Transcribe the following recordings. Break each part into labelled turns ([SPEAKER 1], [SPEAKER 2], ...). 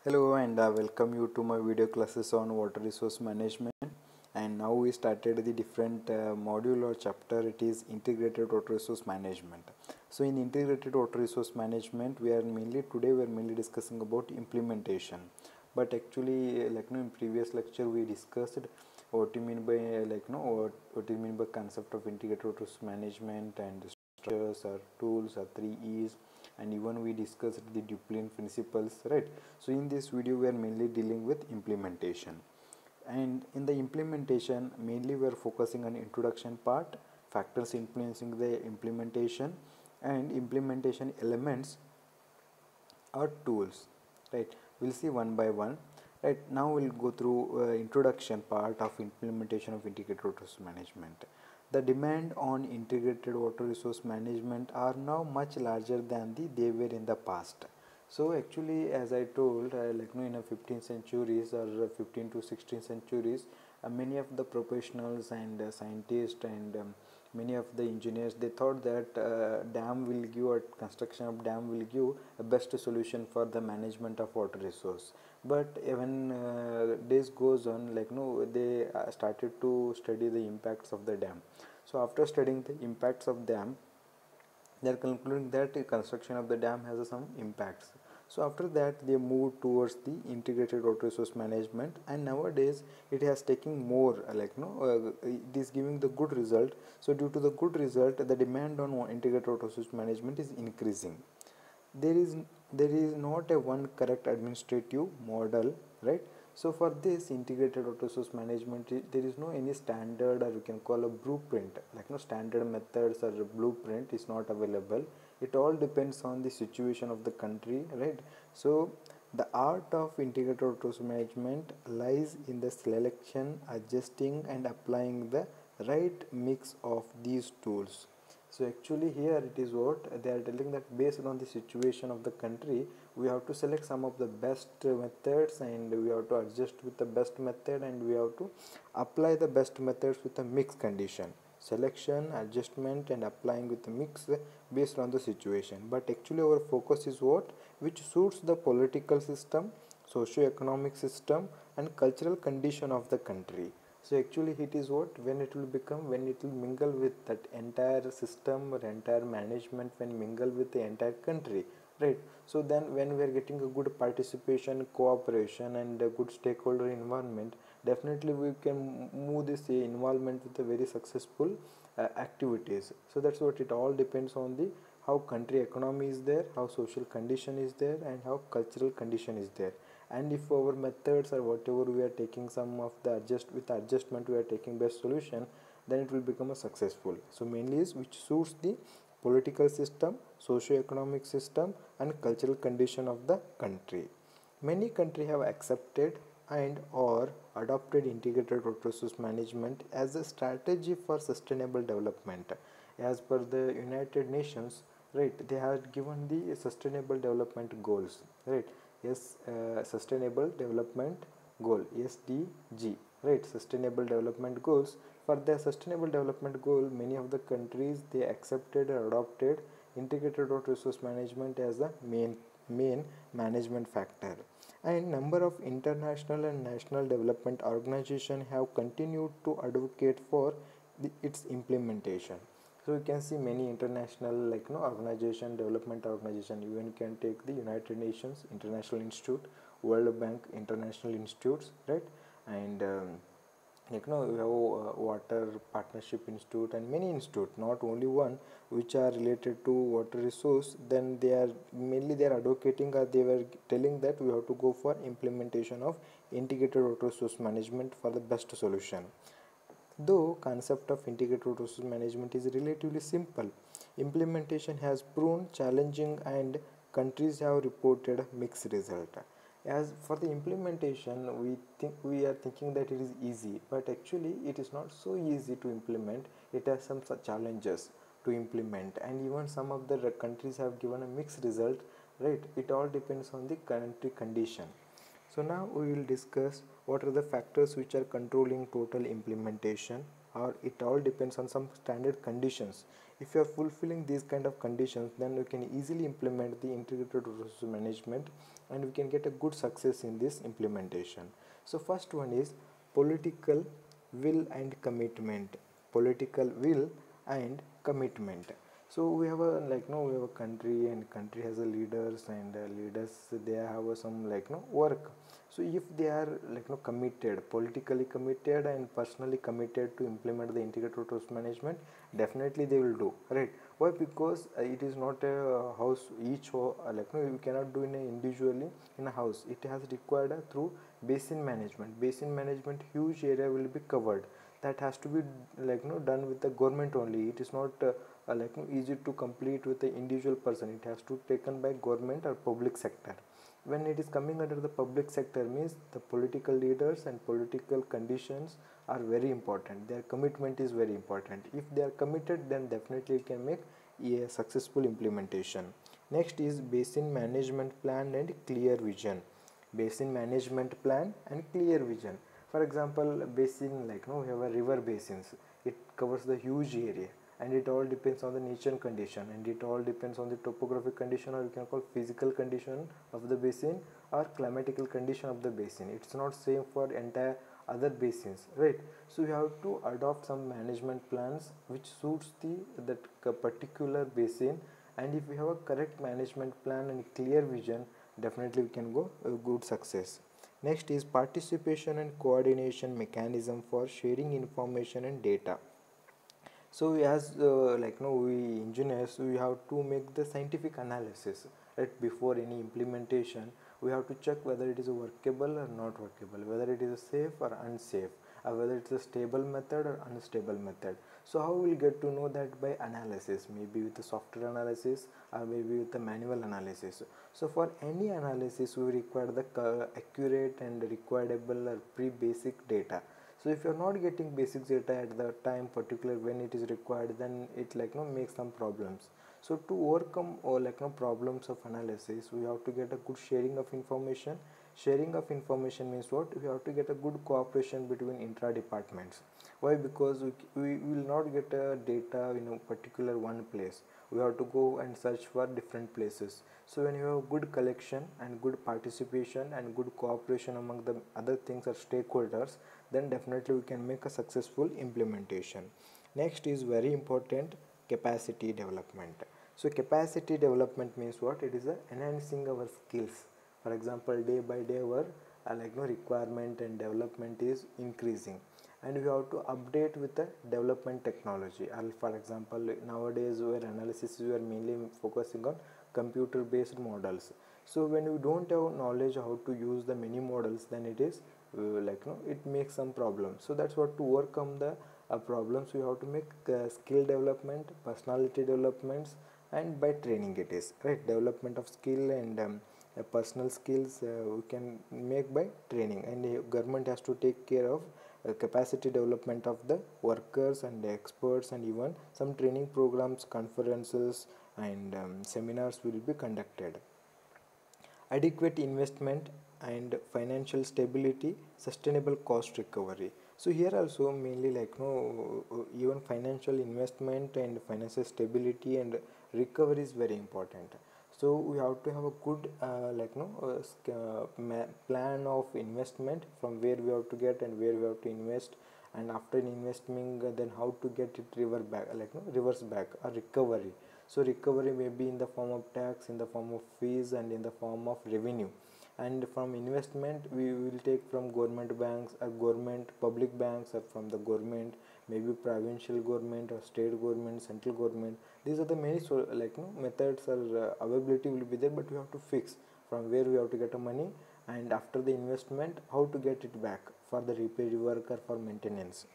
[SPEAKER 1] Hello and welcome you to my video classes on water resource management. And now we started the different module or chapter. It is integrated water resource management. So in integrated water resource management we are mainly discussing about implementation. But actually in previous lecture we discussed what you mean by what you mean by concept of integrated water resource management and structures or tools or 3 E's, and even we discussed the Duplain principles, right? So in this video we are mainly dealing with implementation, and in the implementation mainly we are focusing on introduction part, factors influencing the implementation, and implementation elements or tools, right? We'll see one by one. Right now we'll go through introduction part of implementation of integrated water resource management. The demand on integrated water resource management are now much larger than they were in the past. So actually, as I told, in the 15th centuries or 15 to 16th centuries, many of the professionals and scientists and many of the engineers, they thought that dam will give, or construction of dam will give a best solution for the management of water resource. But when days goes on, they started to study the impacts of the dam. So after studying the impacts of dam, they are concluding that the construction of the dam has some impacts. So after that they move towards the integrated water resource management, and nowadays it has taken more it is giving the good result. So due to the good result, the demand on integrated water resource management is increasing. There is not a one correct administrative model, right? So for this integrated water resource management, there is no any standard, or you can call a blueprint, no standard methods or a blueprint is not available. It all depends on the situation of the country, right? So the art of integrated water resource management lies in the selection, adjusting and applying the right mix of these tools. So actually here it is what they are telling, that based on the situation of the country, we have to select some of the best methods, and we have to adjust with the best method, and we have to apply the best methods with a mixed condition. Selection, adjustment and applying with the mix based on the situation. But actually our focus is what? Which suits the political system, socio-economic system and cultural condition of the country. So actually it is what, when it will become, when it will mingle with that entire system or entire management, when mingle with the entire country, right? So then when we are getting a good participation, cooperation and a good stakeholder environment, definitely we can move this involvement with a very successful activities. So that's what, it all depends on the how country economy is there, how social condition is there and how cultural condition is there. And if our methods or whatever we are taking, some of the adjustment we are taking best solution, then it will become a successful. So mainly is which suits the political system, socio-economic system and cultural condition of the country. Many countries have accepted and or adopted integrated water resource management as a strategy for sustainable development. As per the United Nations, right, they have given the sustainable development goals, right? Yes, sustainable development goal, SDG, right? Sustainable development goals. For the sustainable development goal, many of the countries, they accepted or adopted integrated water resource management as the main management factor. And number of international and national development organizations have continued to advocate for its implementation. So you can see many international organization, development organization, even you can take the United Nations International Institute, World Bank International Institutes, right? And we have Water Partnership Institute and many institute, not only one, which are related to water resource. Then they are mainly, they are advocating, or they were telling that we have to go for implementation of integrated water resource management for the best solution. Though concept of integrated resource management is relatively simple, implementation has proven challenging and countries have reported mixed result. As for the implementation, we are thinking that it is easy, but actually it is not so easy to implement. It has some such challenges to implement, and even some of the countries have given a mixed result, right? It all depends on the country condition. So now we will discuss what are the factors which are controlling total implementation, or it all depends on some standard conditions. If you are fulfilling these kind of conditions, then you can easily implement the integrated resource management, and we can get a good success in this implementation. So first one is political will and commitment. Political will and commitment. So we have a we have a country, and country has a leaders, and leaders, they have some work. So if they are committed, politically committed and personally committed to implement the integrated resource management, definitely they will do, right? Why? Because it is not a house, you cannot do in a individually in a house. It has required through basin management. Basin management, huge area will be covered. That has to be done with the government only. It is not easy to complete with the individual person. It has to taken by government or public sector. When it is coming under the public sector, means the political leaders and political conditions are very important. Their commitment is very important. If they are committed, then definitely you can make a successful implementation. Next is basin management plan and clear vision. Basin management plan and clear vision. For example, basin, we have a river basins. It covers the huge area, and it all depends on the nature condition, and it all depends on the topographic condition, or you can call physical condition of the basin, or climatical condition of the basin. It's not same for entire other basins, right? So you have to adopt some management plans which suits the that particular basin, and if we have a correct management plan and clear vision, definitely we can go a good success. Next is participation and coordination mechanism for sharing information and data. So as we engineers, we have to make the scientific analysis, right? Before any implementation, we have to check whether it is workable or not workable, whether it is safe or unsafe, or whether it's a stable method or unstable method. So how we will get to know that? By analysis, maybe with the software analysis, or maybe with the manual analysis. So for any analysis, we require the accurate and requireable or pre-basic data. So if you are not getting basic data at the time particular when it is required, then it makes some problems. So to overcome all problems of analysis, we have to get a good sharing of information. Sharing of information means what? We have to get a good cooperation between intra departments. Why? Because we will not get data in a particular one place. We have to go and search for different places. So when you have good collection and good participation and good cooperation among the other things or stakeholders, then definitely we can make a successful implementation. Next is very important, capacity development. So capacity development means what? It is enhancing our skills. For example, day by day our requirement and development is increasing, and we have to update with the development technology. For example, nowadays where analysis we are mainly focusing on computer based models. So when you don't have knowledge how to use the many models, then it is it makes some problems. So that's what, to overcome the problems, we have to make skill development, personality developments, and by training it is, right? Development of skill and personal skills we can make by training, and the government has to take care of capacity development of the workers and the experts, and even some training programs, conferences, and seminars will be conducted. Adequate investment and financial stability, sustainable cost recovery. So here also mainly even financial investment and financial stability and recovery is very important. So we have to have a good plan of investment, from where we have to get and where we have to invest, and after investing, then how to get it reverse back, or recovery. So recovery may be in the form of tax, in the form of fees, and in the form of revenue. And from investment, we will take from government banks or government public banks, or from the government, maybe provincial government or state government, central government. These are the many methods or availability will be there, but we have to fix from where we have to get the money, and after the investment how to get it back for the repair work or for maintenance.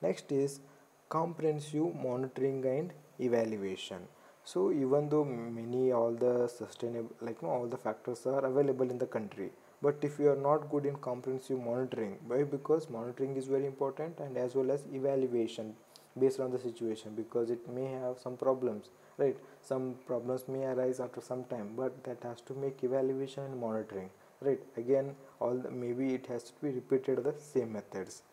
[SPEAKER 1] Next is comprehensive monitoring and evaluation. So even though many all the sustainable all the factors are available in the country, but if you are not good in comprehensive monitoring, why? Because monitoring is very important, and as well as evaluation based on the situation, because it may have some problems, right? Some problems may arise after some time, but that has to make evaluation and monitoring, right? Again, maybe it has to be repeated the same methods.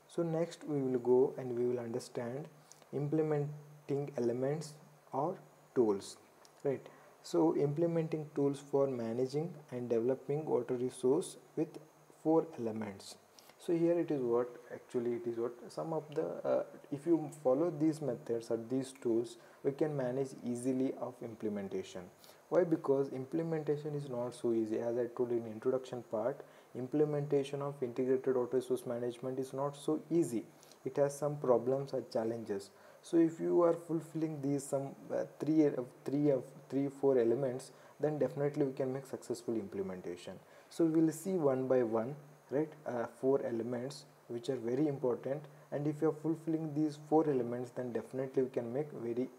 [SPEAKER 1] So next we will go and we will understand implement implementing elements or tools, right? So implementing tools for managing and developing water resource with 4 elements. So here it is what actually it is what some of the if you follow these methods or these tools, we can manage easily of implementation. Why? Because implementation is not so easy. As I told in introduction part, implementation of integrated water resource management is not so easy. It has some problems or challenges. So if you are fulfilling these some three, 4 elements, then definitely we can make successful implementation. So we will see one by one, right? 4 elements which are very important, and if you are fulfilling these 4 elements, then definitely we can make very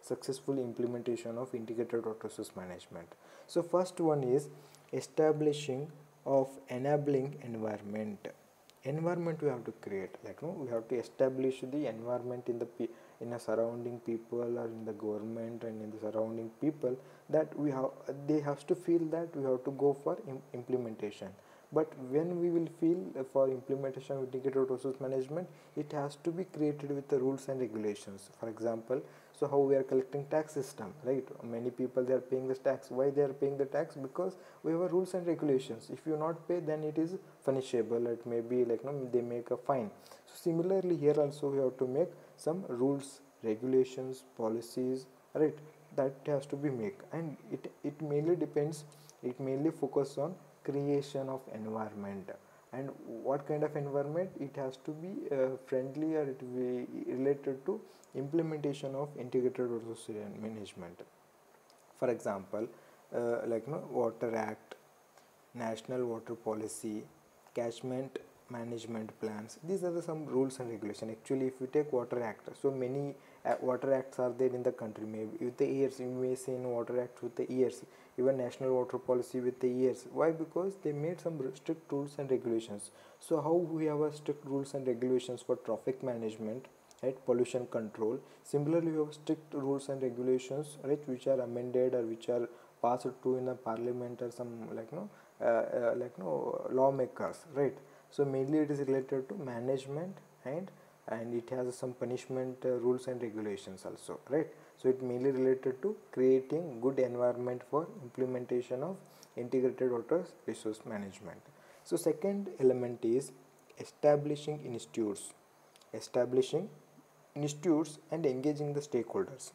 [SPEAKER 1] successful implementation of integrated water resource management. So first one is establishing of enabling environment we have to create, like no, we have to establish the environment in the in a surrounding people or in the government and in the surrounding people, that we have they have to feel that we have to go for implementation. But when we will feel for implementation of integrated resource management, it has to be created with the rules and regulations. For example, so how we are collecting tax system, right? Many people, they are paying this tax. Why they are paying the tax? Because we have a rules and regulations. If you not pay, then it is punishable. It may be like, no, they make a fine. So similarly here also we have to make some rules, regulations, policies, right? That has to be made, and it mainly depends, it mainly focus on creation of environment. And what kind of environment? It has to be friendly, or it will be related to implementation of integrated resource management. For example, like no, water act, national water policy, catchment management plans. These are the some rules and regulation. Actually, if you take water act, so many water acts are there in the country. Maybe with the years, you may see in water act with the years, even national water policy with the years. Why? Because they made some strict rules and regulations. So how we have a strict rules and regulations for traffic management, right? Pollution control. Similarly, we have strict rules and regulations, right, which are amended or which are passed to in a parliament or some like no lawmakers, right? So mainly it is related to management, and it has some punishment rules and regulations also, right? So it mainly related to creating good environment for implementation of integrated water resource management. So second element is establishing institutes and engaging the stakeholders.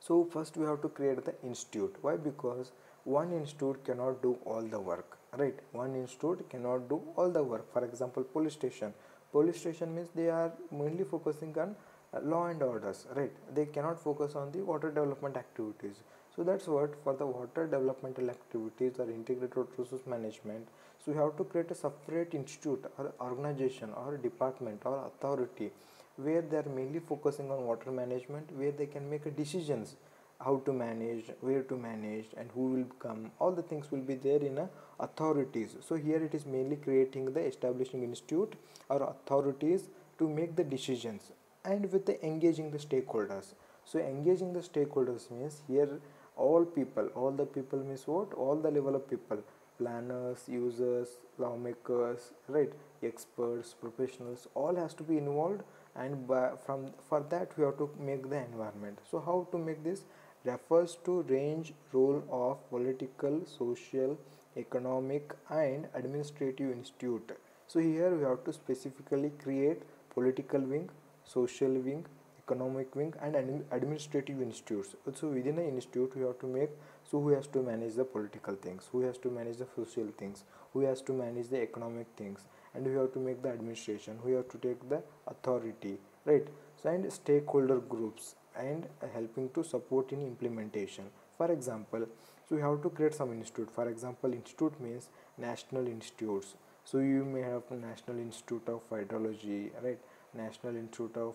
[SPEAKER 1] So first we have to create the institute. Why? Because one institute cannot do all the work, right? One institute cannot do all the work. For example, police station. Police station means they are mainly focusing on law and orders, right? They cannot focus on the water development activities. So that's what for the water developmental activities or integrated resource management. So we have to create a separate institute or organization or department or authority where they are mainly focusing on water management, where they can make decisions how to manage, where to manage, and who will come. All the things will be there in a authorities. So here it is mainly creating the establishing institute or authorities to make the decisions, and with the engaging the stakeholders. So engaging the stakeholders means here all the people means what? All the level of people, planners, users, lawmakers, right? Experts, professionals, all has to be involved, and from for that we have to make the environment. So how to make this? Refers to range role of political, social, economic, and administrative institute. So here we have to specifically create political wing, social wing, economic wing, and administrative institutes. So within an institute we have to make, so who has to manage the political things, who has to manage the social things, who has to manage the economic things, and we have to make the administration, we have to take the authority, right? So and stakeholder groups, and helping to support in implementation. For example, so we have to create some institute. For example, institute means national institutes. So you may have National Institute of Hydrology, right? National Institute of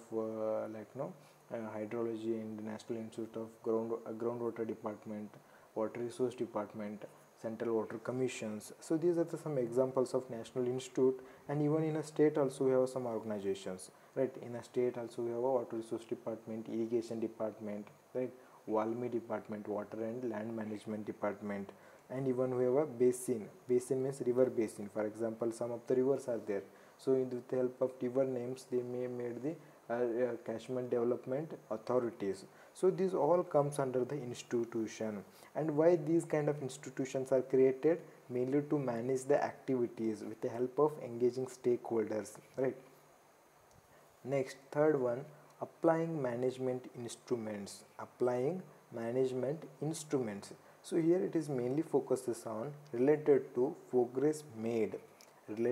[SPEAKER 1] hydrology, and National Institute of groundwater department, water resource department, central water commissions. So these are some examples of national institute. And even in a state also we have some organizations, right? In a state also we have a water resource department, irrigation department, right? Valmi department, water and land management department. And even we have a basin means river basin. For example, some of the rivers are there, so with the help of river names they may made the catchment development authorities. So these all comes under the institution. And why these kind of institutions are created? Mainly to manage the activities with the help of engaging stakeholders, right? Next, third one, applying management instruments. Applying management instruments. So here it is mainly focuses on related to progress made in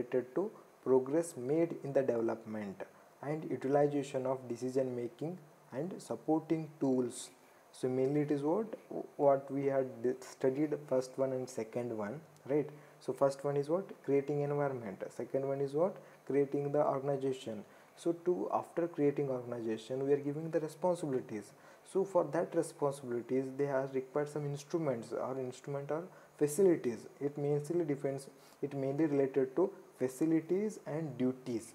[SPEAKER 1] the development and utilization of decision making and supporting tools. So mainly it is what we had studied, first one and second one, right? So first one is what, creating environment, second one is what, creating the organization. So to after creating organization we are giving the responsibilities. So for that responsibilities they have required some instruments or facilities. It mainly depends, it mainly related to facilities and duties.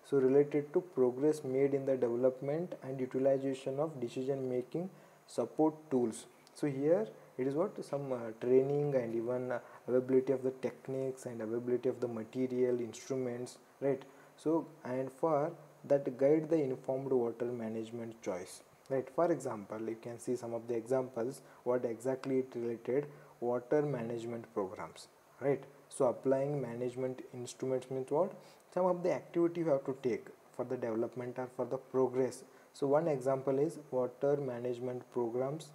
[SPEAKER 1] So related to progress made in the development and utilization of decision making support tools. So here it is what, some training and even availability of the techniques and availability of the material instruments, right? So and for that guide the informed water management choice, right? For example, you can see some of the examples what exactly it related, water management programs, right? So applying management instruments means what, some of the activity you have to take for the development or for the progress. So one example is water management programs,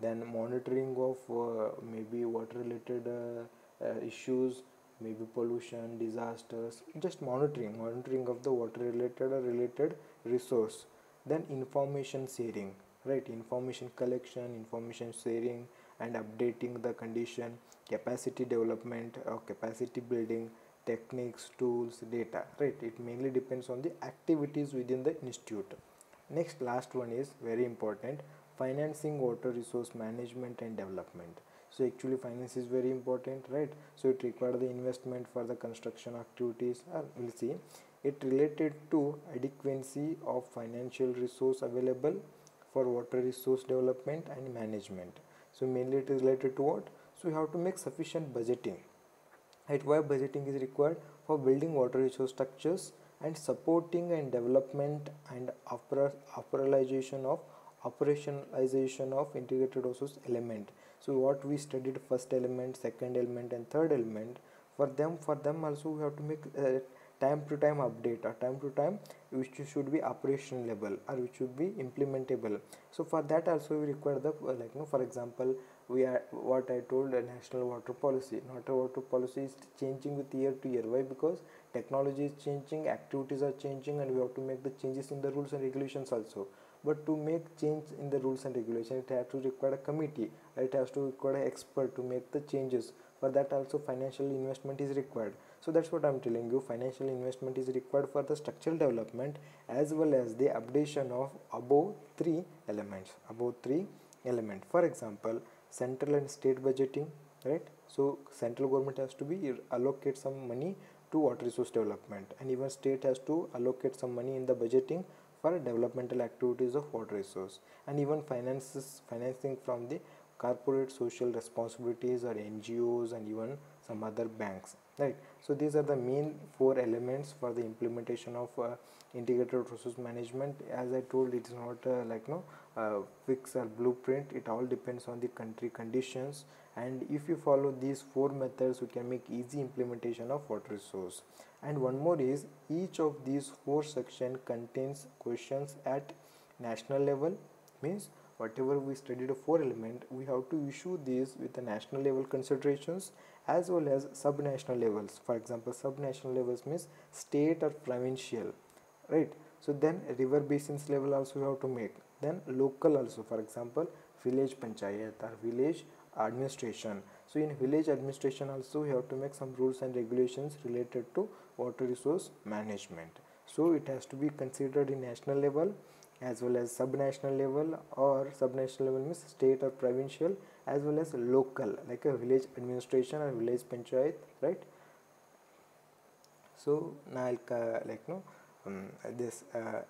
[SPEAKER 1] then monitoring of maybe water related issues, maybe pollution, disasters, just monitoring of the water related or related resource. Then information sharing, right? Information collection, information sharing and updating the condition, capacity development or capacity building, techniques, tools, data, right? It mainly depends on the activities within the institute. Next, last one is very important, financing water resource management and development. So actually finance is very important, right? So it requires the investment for the construction activities. We'll see it related to adequacy of financial resource available for water resource development and management. So mainly it is related to what, so you have to make sufficient budgeting. At why budgeting is required, for building water resource structures and supporting and development and operationalization of integrated resource element. So what we studied, first element, second element and third element, for them also we have to make time to time update, or time to time which should be operational level or which should be implementable. So for that also we require the for example, we are what I told, a national water policy. Water policy is changing with year to year. Why? Because technology is changing, activities are changing, and we have to make the changes in the rules and regulations also. But to make change in the rules and regulations, it has to require a committee, it has to require an expert to make the changes. For that also financial investment is required. So that's what I'm telling you, financial investment is required for the structural development as well as the updation of above three elements. For example, central and state budgeting, right? So central government has to be allocate some money to water resource development, and even state has to allocate some money in the budgeting for developmental activities of water resource, and even financing from the corporate social responsibilities or NGOs and even some other banks, right? So these are the main four elements for the implementation of integrated resource management. As I told, it is not fix or blueprint, it all depends on the country conditions, and if you follow these four methods you can make easy implementation of water resource. And one more is, each of these four sections contains questions at national level, means whatever we studied a four element, we have to issue these with the national level considerations as well as subnational levels. For example, subnational levels means state or provincial, right? So then river basins level also you have to make, then local also, for example village panchayat or village administration. So in village administration also you have to make some rules and regulations related to water resource management. So it has to be considered in national level as well as subnational level, or subnational level means state or provincial, as well as local like a village administration or village panchayat, right? So now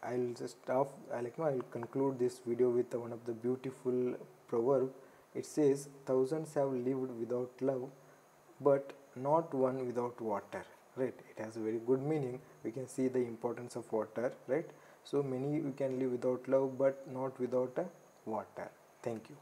[SPEAKER 1] I'll just stop. I'll conclude this video with one of the beautiful proverb. It says, thousands have lived without love, but not one without water. right? It has a very good meaning. We can see the importance of water, right? So many we can live without love but not without water. Thank you.